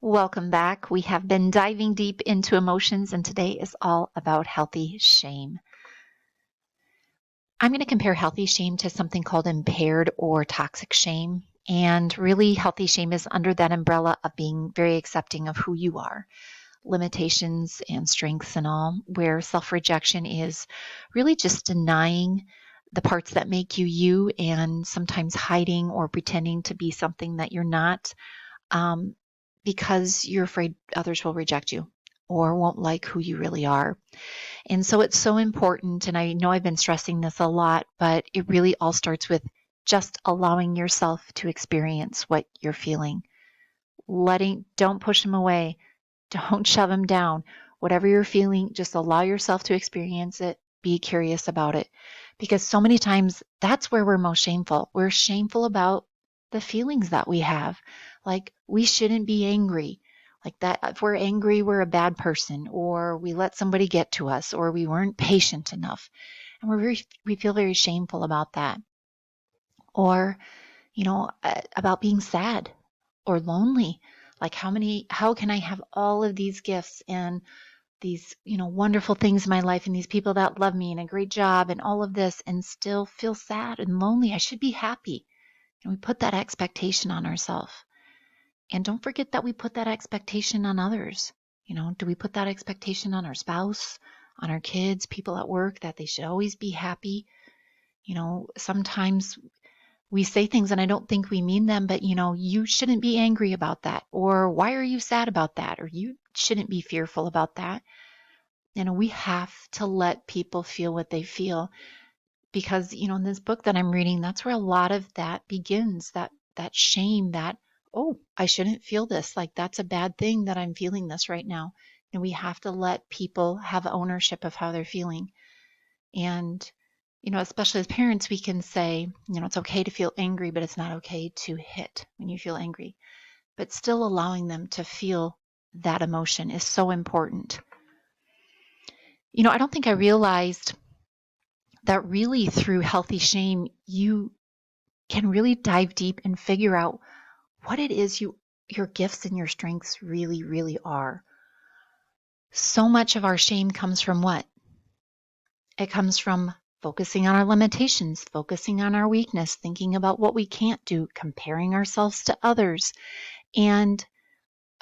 Welcome back. We have been diving deep into emotions, and today is all about healthy shame. I'm going to compare healthy shame to something called impaired or toxic shame. And really, healthy shame is under that umbrella of being very accepting of who you are, limitations and strengths and all, where self rejection is really just denying the parts that make you you and sometimes hiding or pretending to be something that you're not. Um, because you're afraid others will reject you or won't like who you really are. And so it's so important. And I know I've been stressing this a lot, but it really all starts with just allowing yourself to experience what you're feeling. Don't push them away. Don't shove them down. Whatever you're feeling, just allow yourself to experience it. Be curious about it. Because so many times that's where we're most shameful. We're shameful about the feelings that we have. Like we shouldn't be angry. Like that, if we're angry, we're a bad person, or we let somebody get to us, or we weren't patient enough. And we feel very shameful about that. Or, about being sad or lonely. Like how can I have all of these gifts and these, wonderful things in my life and these people that love me and a great job and all of this and still feel sad and lonely? I should be happy. And we put that expectation on ourselves. And don't forget that we put that expectation on others. Do we put that expectation on our spouse, on our kids, people at work that they should always be happy? Sometimes we say things and I don't think we mean them, but you shouldn't be angry about that. Or why are you sad about that? Or you shouldn't be fearful about that. We have to let people feel what they feel because, in this book that I'm reading, that's where a lot of that begins, that shame that, oh, I shouldn't feel this. Like that's a bad thing that I'm feeling this right now. And we have to let people have ownership of how they're feeling. And, especially as parents, we can say, it's okay to feel angry, but it's not okay to hit when you feel angry. But still allowing them to feel that emotion is so important. I don't think I realized that really through healthy shame, you can really dive deep and figure out what it is your gifts and your strengths really, really are. So much of our shame comes from what? It comes from focusing on our limitations, focusing on our weakness, thinking about what we can't do, comparing ourselves to others. And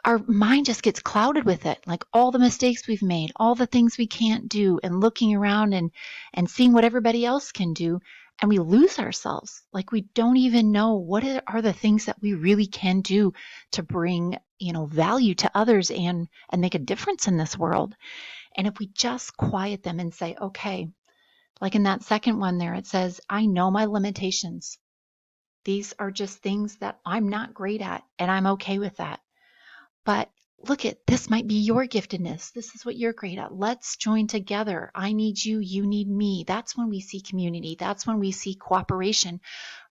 our mind just gets clouded with it, like all the mistakes we've made, all the things we can't do, and looking around and seeing what everybody else can do. And we lose ourselves. Like we don't even know what are the things that we really can do to bring, value to others and make a difference in this world. And if we just quiet them and say, okay, like in that second one there, it says, I know my limitations. These are just things that I'm not great at, and I'm okay with that. But look at this might be your giftedness. This is what you're great at. Let's join together. I need you, you need me. That's when we see community. That's when we see cooperation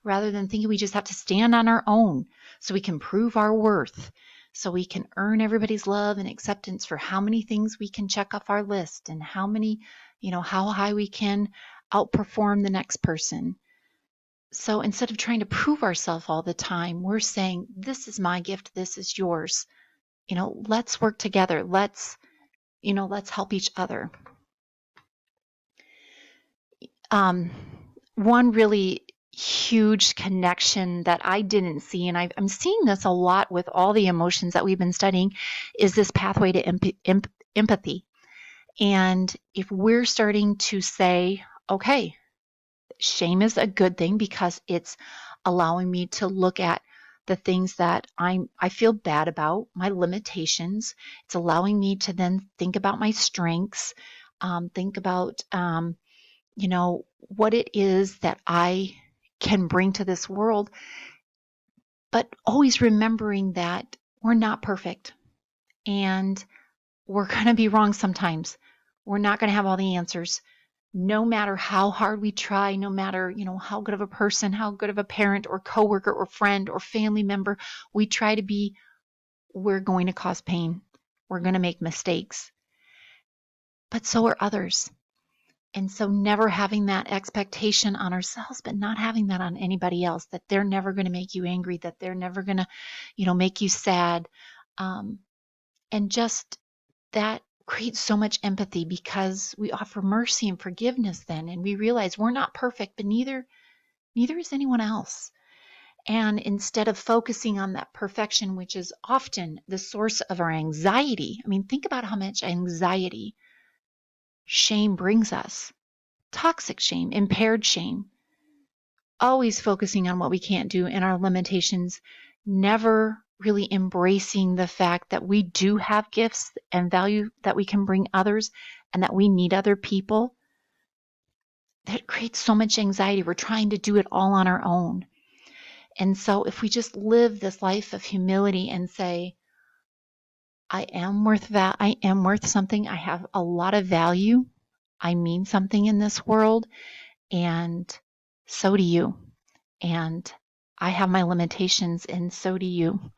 rather than thinking we just have to stand on our own so we can prove our worth, so we can earn everybody's love and acceptance for how many things we can check off our list and how many, how high we can outperform the next person. So instead of trying to prove ourselves all the time, we're saying, this is my gift, this is yours. Let's work together. Let's help each other. One really huge connection that I didn't see, and I'm seeing this a lot with all the emotions that we've been studying, is this pathway to empathy. And if we're starting to say, okay, shame is a good thing because it's allowing me to look at the things that I feel bad about, my limitations. It's allowing me to then think about my strengths, think about, what it is that I can bring to this world, but always remembering that we're not perfect and we're going to be wrong sometimes. We're not going to have all the answers. No matter how hard we try, no matter, how good of a person, how good of a parent or coworker or friend or family member we try to be, we're going to cause pain. We're going to make mistakes. But so are others. And so never having that expectation on ourselves, but not having that on anybody else, that they're never going to make you angry, that they're never going to, make you sad. And just that creates so much empathy because we offer mercy and forgiveness then, and we realize we're not perfect, but neither is anyone else. And instead of focusing on that perfection, which is often the source of our anxiety, I mean, think about how much anxiety shame brings us. Toxic shame, impaired shame, always focusing on what we can't do and our limitations, never really embracing the fact that we do have gifts and value that we can bring others and that we need other people. That creates so much anxiety. We're trying to do it all on our own. And so if we just live this life of humility and say, I am worth something. I have a lot of value. I mean something in this world, and so do you. And I have my limitations, and so do you.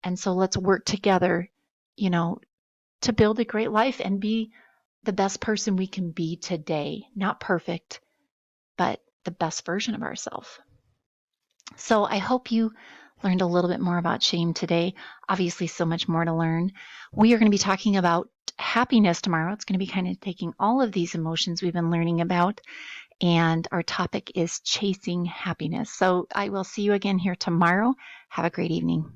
And so let's work together, you know, to build a great life and be the best person we can be today. Not perfect, but the best version of ourselves. So I hope you learned a little bit more about shame today. Obviously, so much more to learn. We are going to be talking about happiness tomorrow. It's going to be kind of taking all of these emotions we've been learning about, and our topic is chasing happiness. So I will see you again here tomorrow. Have a great evening.